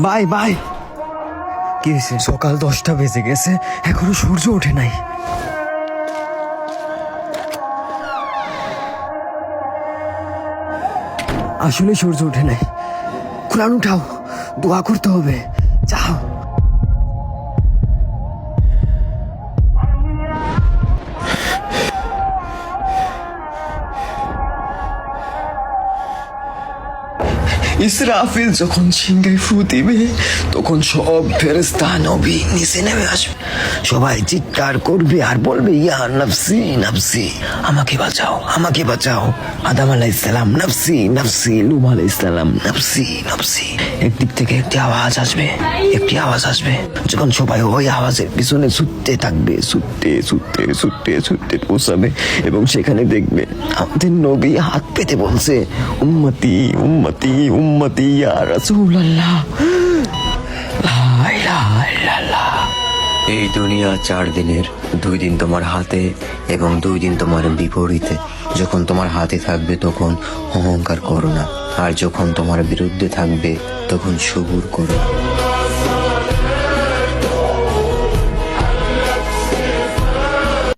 Bye bye. কি হয়েছে? সকাল 10টা বেজে গেছে, এখনো সূর্য ওঠে নাই। আসলে সূর্য ওঠে নাই। কোরআন উঠাও, দোয়া করতে হবে, যাও। ইসরাফিল যখন সিংহে ফু দিবে তখন সব ফেরেশতা নবী নিচে নেমে আসবে। সবাই চিৎকার করবে আর বলবে, ইয়া নফসি নফসি, আমাকে বাঁচাও, আমাকে বাঁচাও। আদম আলাইহিস সালাম নফসি নফসি, নূহ আলাইহিস সালাম নফসি নফসি। একদিক থেকে একটি আওয়াজ আসবে, একটি আওয়াজ আসবে। যখন সবাই ওই আওয়াজের পিছনে ছুটতে থাকবে, ছুটতে ছুটতে ছুটতে ছুটতে পৌঁছাবে এবং সেখানে দেখবে আমাদের নবী হাত পেতে বলছে, উম্মতি উম্মতি উম্মতি ইয়া রাসূলুল্লাহ, লা ইলাহা ইল্লাল্লাহ। এই দুনিয়া 4 দিনের, 2 দিন তোমার হাতে এবং 2 দিন তোমার বিপরীতে। যখন তোমার হাতে থাকবে তখন অহংকার করো না, আর যখন তোমার বিরুদ্ধে থাকবে তখন সবুর করো।